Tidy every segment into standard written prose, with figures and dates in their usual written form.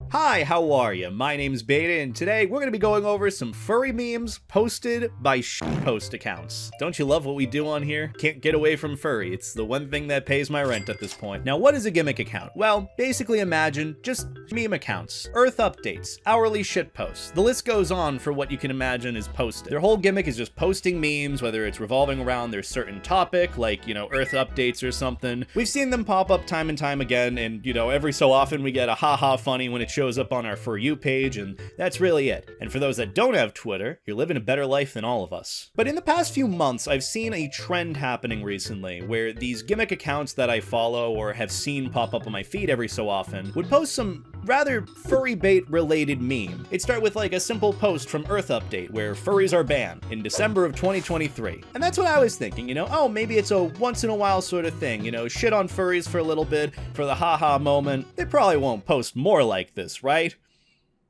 Hi, how are you? My name's Beta, and today we're going to be going over some furry memes posted by shitpost accounts. Don't you love what we do on here? Can't get away from furry. It's the one thing that pays my rent at this point. Now, what is a gimmick account? Well, basically imagine just meme accounts, Earth updates, hourly shitposts. The list goes on for what you can imagine is posted. Their whole gimmick is just posting memes, whether it's revolving around their certain topic, like, Earth updates or something. We've seen them pop up time and time again, and, every so often we get a haha funny when it shows up on our For You page, and that's really it. And for those that don't have Twitter, you're living a better life than all of us. But in the past few months, I've seen a trend happening recently where these gimmick accounts that I follow or have seen pop up on my feed every so often would post some rather furry bait related meme. It'd start with like a simple post from Earth Update where furries are banned in December of 2023. And that's what I was thinking, oh, maybe it's a once in a while sort of thing, shit on furries for a little bit for the haha moment. They probably won't post more like this, right?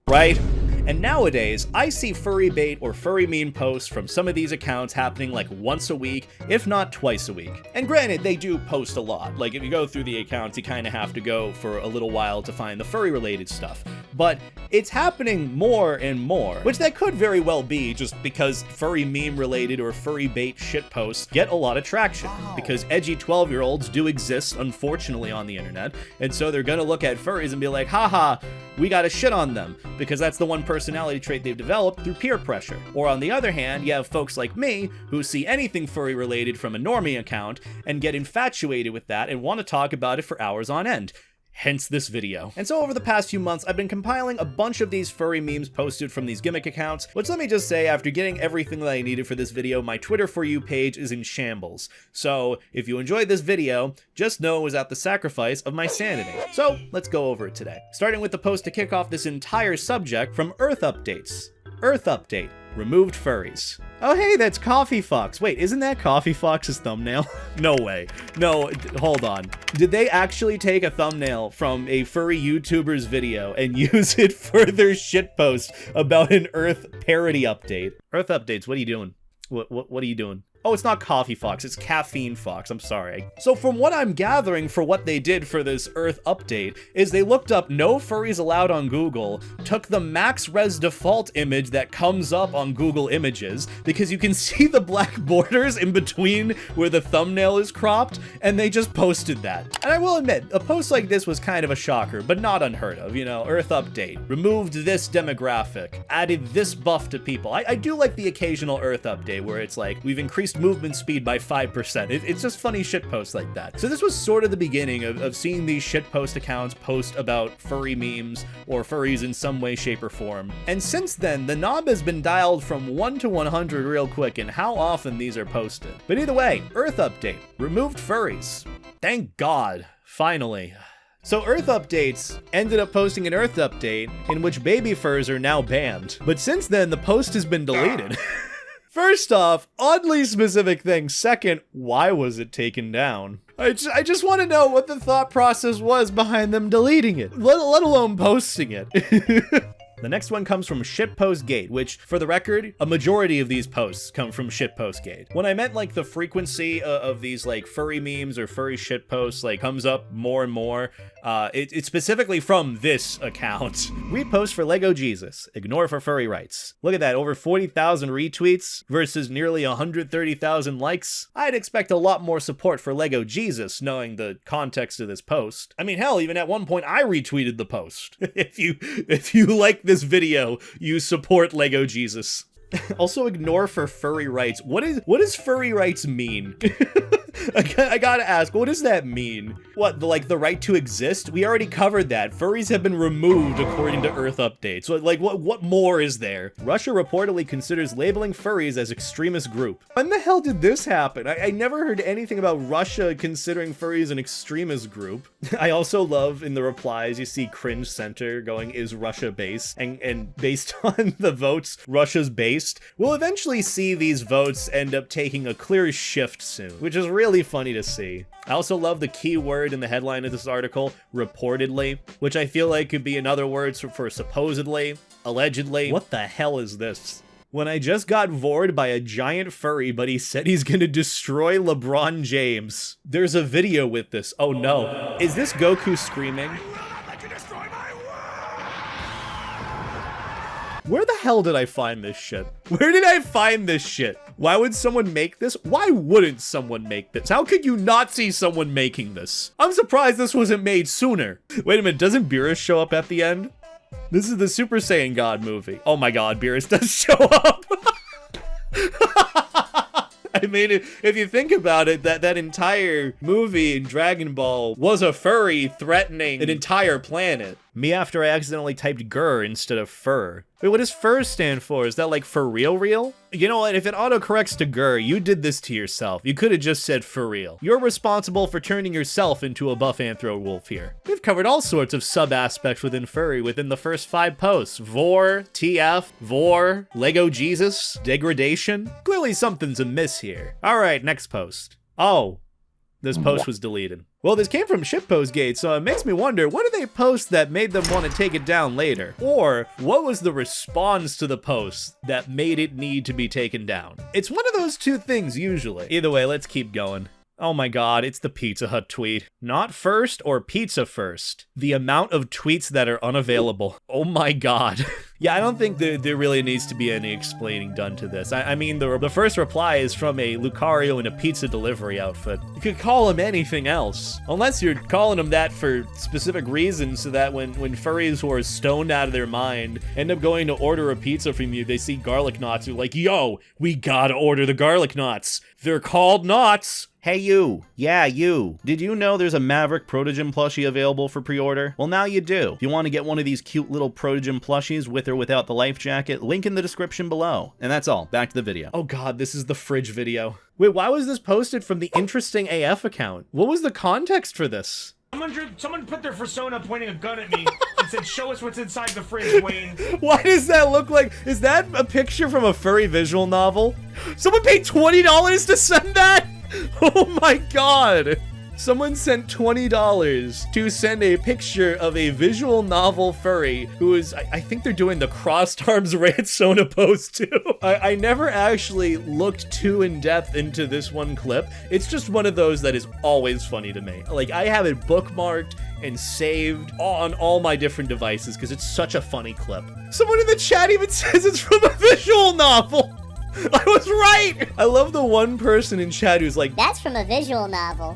Right? And nowadays, I see furry bait or furry meme posts from some of these accounts happening like once a week, if not twice a week. And granted, they do post a lot. Like if you go through the accounts, you kind of have to go for a little while to find the furry related stuff. But it's happening more and more, which that could very well be just because furry meme related or furry bait shit posts get a lot of traction. Because edgy 12-year-olds do exist, unfortunately, on the internet. And so they're gonna look at furries and be like, haha, we gotta shit on them, because that's the one personality trait they've developed through peer pressure. Or on the other hand, you have folks like me who see anything furry related from a normie account and get infatuated with that and want to talk about it for hours on end. Hence this video. And so over the past few months, I've been compiling a bunch of these furry memes posted from these gimmick accounts, which let me just say, after getting everything that I needed for this video, my Twitter For You page is in shambles. So if you enjoyed this video, just know it was at the sacrifice of my sanity. So let's go over it today. Starting with the post to kick off this entire subject from Earth Updates. Earth Update, removed furries. Oh hey, that's Coffee Fox. Wait, isn't that Coffee Fox's thumbnail? No way. No, hold on. Did they actually take a thumbnail from a furry YouTuber's video and use it for their shitpost about an Earth parody update? Earth Updates, what are you doing? What are you doing? Oh, it's not Coffee Fox, it's Caffeine Fox, I'm sorry. So from what I'm gathering for what they did for this Earth update, is they looked up no furries allowed on Google, took the max res default image that comes up on Google Images, because you can see the black borders in between where the thumbnail is cropped, and they just posted that. And I will admit, a post like this was kind of a shocker, but not unheard of, Earth update, removed this demographic, added this buff to people. I do like the occasional Earth update where it's like, we've increased movement speed by 5%. It's just funny shitposts like that. So this was sort of the beginning of seeing these shitpost accounts post about furry memes or furries in some way, shape, or form. And since then, the knob has been dialed from 1 to 100 real quick in how often these are posted. But either way, Earth update, removed furries. Thank God, finally. So Earth Updates ended up posting an Earth update in which baby furs are now banned. But since then, the post has been deleted. First off, oddly specific thing. Second, why was it taken down? I just want to know what the thought process was behind them deleting it, let alone posting it. The next one comes from Shitpostgate, which, for the record, a majority of these posts come from Shitpostgate. When I meant like the frequency of these like furry memes or furry shitposts like comes up more and more, it's specifically from this account. Repost for Lego Jesus, ignore for furry rights. Look at that, over 40,000 retweets versus nearly 130,000 likes. I'd expect a lot more support for Lego Jesus, knowing the context of this post. I mean, hell, even at one point I retweeted the post. If you like this video, you support Lego Jesus. Also ignore for furry rights. What does furry rights mean? I gotta ask, what does that mean? What, the right to exist? We already covered that. Furries have been removed according to Earth updates. So like, what more is there? Russia reportedly considers labeling furries as extremist group. When the hell did this happen? I never heard anything about Russia considering furries an extremist group. I also love in the replies, you see Cringe Center going, is Russia based? And based on the votes Russia's based, we'll eventually see these votes end up taking a clear shift soon, which is really funny to see. I also love the key word in the headline of this article, reportedly, which I feel like could be another word for supposedly, allegedly. What the hell is this? When I just got vored by a giant furry, but he said he's gonna destroy LeBron James. There's a video with this. Oh no. Is this Goku screaming? Where the hell did I find this shit? Where did I find this shit? Why would someone make this? Why wouldn't someone make this? How could you not see someone making this? I'm surprised this wasn't made sooner. Wait a minute, doesn't Beerus show up at the end? This is the Super Saiyan God movie. Oh my god, Beerus does show up. I mean, if you think about it, that entire movie in Dragon Ball was a furry threatening an entire planet. Me after I accidentally typed "gur" instead of "fur." Wait, what does "fur" stand for? Is that like for real? You know what, if it autocorrects to "gur," you did this to yourself. You could have just said "for real." You're responsible for turning yourself into a buff anthro wolf here. We've covered all sorts of sub-aspects within furry within the first 5 posts. Vore, TF, Vore, Lego Jesus, degradation. Clearly something's amiss here. All right, next post. Oh, this post was deleted. Well, this came from Shitpostgate, so it makes me wonder, what did they post that made them want to take it down later? Or, what was the response to the post that made it need to be taken down? It's one of those two things, usually. Either way, let's keep going. Oh my god, it's the Pizza Hut tweet. Not first or pizza first. The amount of tweets that are unavailable. Oh my god. Yeah, I don't think there really needs to be any explaining done to this. I mean, the first reply is from a Lucario in a pizza delivery outfit. You could call him anything else. Unless you're calling him that for specific reasons, so that when furries who are stoned out of their mind end up going to order a pizza from you, they see garlic knots, you're like, yo, we gotta order the garlic knots. They're called knots. Hey you, yeah you, did you know there's a Maverick Protogym plushie available for pre-order? Well now you do. If you want to get one of these cute little Protogym plushies with or without the life jacket, link in the description below. And that's all, back to the video. Oh god, this is the fridge video. Wait, why was this posted from the Interesting AF account? What was the context for this? Someone put their fursona pointing a gun at me and said, show us what's inside the fridge, Wayne. Why does that look like, is that a picture from a furry visual novel? Someone paid $20 to send that? Oh my god! Someone sent $20 to send a picture of a visual novel furry who is, I think they're doing the crossed arms Ransona pose too. I never actually looked too in depth into this one clip. It's just one of those that is always funny to me. Like, I have it bookmarked and saved on all my different devices because it's such a funny clip. Someone in the chat even says it's from a visual novel. I was right! I love the one person in chat who's like, that's from a visual novel.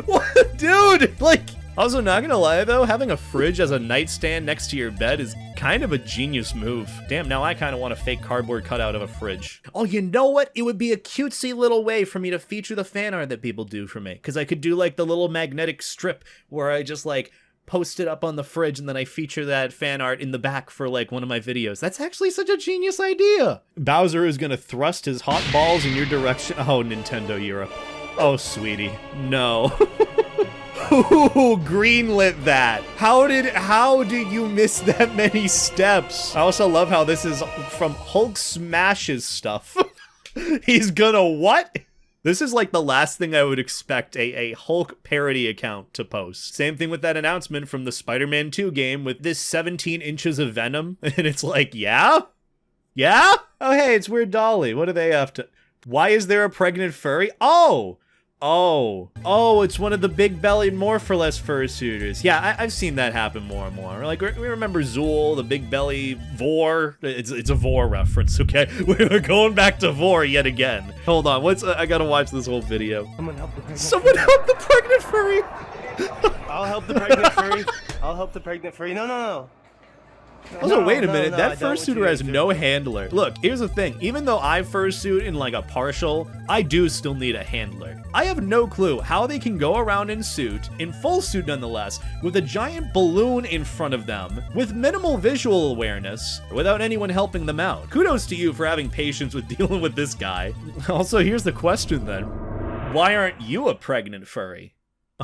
What? Dude! Like, also not gonna lie though, having a fridge as a nightstand next to your bed is kind of a genius move. Damn, now I kind of want a fake cardboard cutout of a fridge. Oh, you know what? It would be a cutesy little way for me to feature the fan art that people do for me. Because I could do like the little magnetic strip where I just like post it up on the fridge and then I feature that fan art in the back for like one of my videos. That's actually such a genius idea. Bowser is gonna thrust his hot balls in your direction. Oh, Nintendo Europe. Oh, sweetie. No. Ooh, greenlit that. How did you miss that many steps? I also love how this is from Hulk Smashes stuff. He's gonna what? This is like the last thing I would expect a Hulk parody account to post. Same thing with that announcement from the Spider-Man 2 game with this 17 inches of venom. And it's like, yeah? Yeah? Oh, hey, it's Weird Dolly. What do they have to... Why is there a pregnant furry? Oh, it's one of the big-bellied more for less fursuiters. Yeah, I've seen that happen more and more. Like, we remember Zool, the big belly Vore. It's a Vore reference, okay? We're going back to Vore yet again. Hold on, I gotta watch this whole video. Someone help the pregnant Someone help the pregnant furry! I'll help the pregnant furry. I'll help the pregnant furry. No. Also, wait a minute, that fursuiter has no handler. Look, here's the thing, even though I fursuit in like a partial, I do still need a handler. I have no clue how they can go around in suit, in full suit nonetheless, with a giant balloon in front of them, with minimal visual awareness, without anyone helping them out. Kudos to you for having patience with dealing with this guy. Also, here's the question then. Why aren't you a pregnant furry?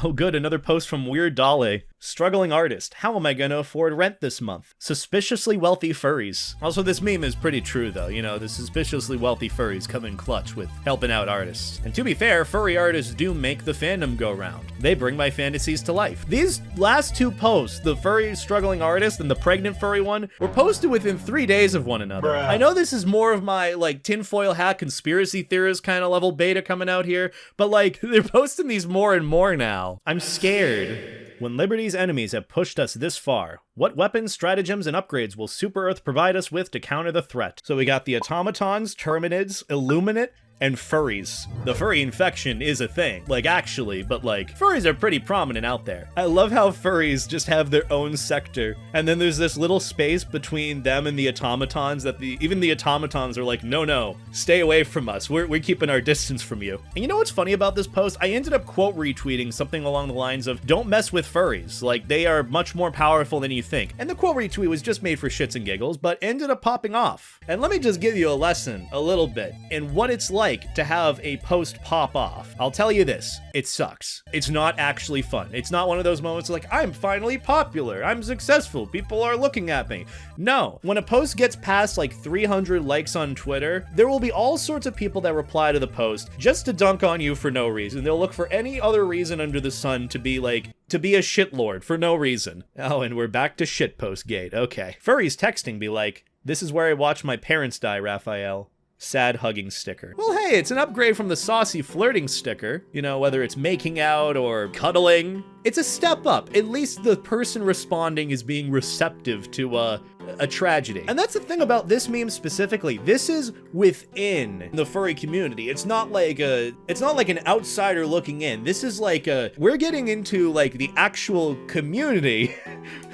Oh good, another post from Weird Dolly. Struggling artist, how am I gonna afford rent this month? Suspiciously wealthy furries. Also, this meme is pretty true though, you know, the suspiciously wealthy furries come in clutch with helping out artists. And to be fair, furry artists do make the fandom go round. They bring my fantasies to life. These last two posts, the furry struggling artist and the pregnant furry one, were posted within 3 days of one another. Bruh. I know this is more of my like tinfoil hat conspiracy theorist kind of level beta coming out here, but like they're posting these more and more now. I'm scared. When Liberty's enemies have pushed us this far, what weapons, stratagems, and upgrades will Super Earth provide us with to counter the threat? So we got the automatons, terminids, illuminate, and furries. The furry infection is a thing, like actually, but like furries are pretty prominent out there. I love how furries just have their own sector, and then there's this little space between them and the automatons that even the automatons are like, no, stay away from us. We're keeping our distance from you. And you know what's funny about this post? I ended up quote retweeting something along the lines of, don't mess with furries. Like, they are much more powerful than you think. And the quote retweet was just made for shits and giggles, but ended up popping off. And let me just give you a lesson, a little bit, in what it's like to have a post pop off. I'll tell you this, it sucks. It's not actually fun. It's not one of those moments like, I'm finally popular, I'm successful, people are looking at me. No, when a post gets past like 300 likes on Twitter, there will be all sorts of people that reply to the post just to dunk on you for no reason. They'll look for any other reason under the sun to be a shitlord for no reason. Oh, and we're back to shitpost gate. Okay. Furries texting be like, this is where I watch my parents die, Raphael. Sad hugging sticker. Well, hey, it's an upgrade from the saucy flirting sticker. You know, whether it's making out or cuddling. It's a step up. At least the person responding is being receptive to a tragedy. And that's the thing about this meme specifically. This is within the furry community. It's not like an outsider looking in. This is like we're getting into like the actual community,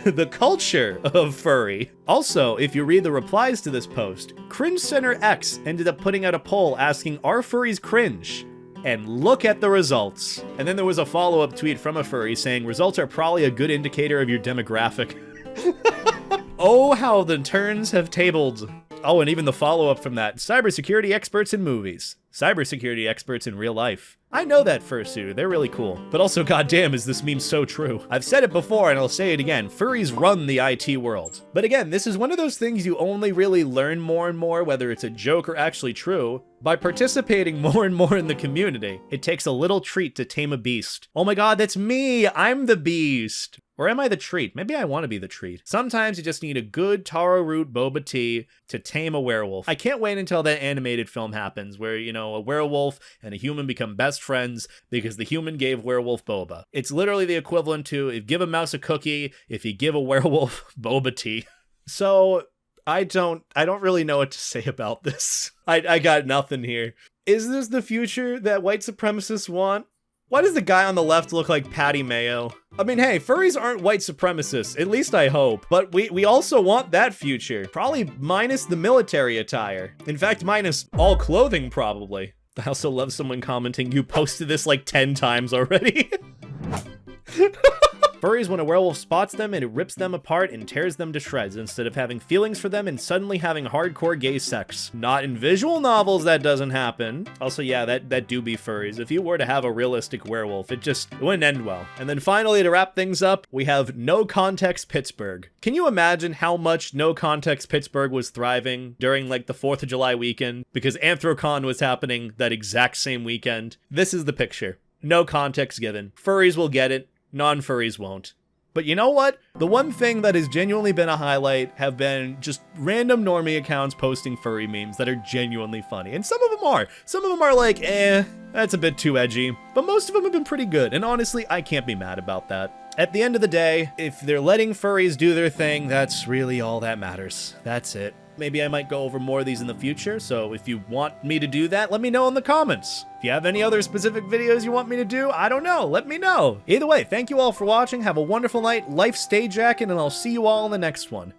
the culture of furry. Also, if you read the replies to this post, Cringe Center X ended up putting out a poll asking, are furries cringe? And look at the results. And then there was a follow-up tweet from a furry saying, results are probably a good indicator of your demographic. Oh, how the turns have tabled. Oh, and even the follow-up from that, cybersecurity experts in movies. Cybersecurity experts in real life. I know that fursuit, they're really cool. But also, goddamn, is this meme so true. I've said it before and I'll say it again, furries run the IT world. But again, this is one of those things you only really learn more and more, whether it's a joke or actually true, by participating more and more in the community. It takes a little treat to tame a beast. Oh my god, that's me! I'm the beast! Or am I the treat? Maybe I want to be the treat. Sometimes you just need a good taro root boba tea to tame a werewolf. I can't wait until that animated film happens where, you know, a werewolf and a human become best friends because the human gave werewolf boba. It's literally the equivalent to if you give a mouse a cookie, if you give a werewolf boba tea. So I don't really know what to say about this. I got nothing here. Is this the future that white supremacists want? Why does the guy on the left look like Patty Mayo? I mean, hey, furries aren't white supremacists, at least I hope. But we also want that future. Probably minus the military attire. In fact, minus all clothing, probably. I also love someone commenting, you posted this like 10 times already. Furries when a werewolf spots them and it rips them apart and tears them to shreds instead of having feelings for them and suddenly having hardcore gay sex. Not in visual novels that doesn't happen. Also, yeah, that do be furries. If you were to have a realistic werewolf, it wouldn't end well. And then finally, to wrap things up, we have No Context Pittsburgh. Can you imagine how much No Context Pittsburgh was thriving during like the 4th of July weekend? Because Anthrocon was happening that exact same weekend. This is the picture. No context given. Furries will get it. Non-furries won't. But you know what? The one thing that has genuinely been a highlight have been just random normie accounts posting furry memes that are genuinely funny. And some of them are. Some of them are like, that's a bit too edgy. But most of them have been pretty good. And honestly, I can't be mad about that. At the end of the day, if they're letting furries do their thing, that's really all that matters. That's it. Maybe I might go over more of these in the future, so if you want me to do that, let me know in the comments. If you have any other specific videos you want me to do, I don't know, let me know. Either way, thank you all for watching, have a wonderful night, life stay jacking, and I'll see you all in the next one.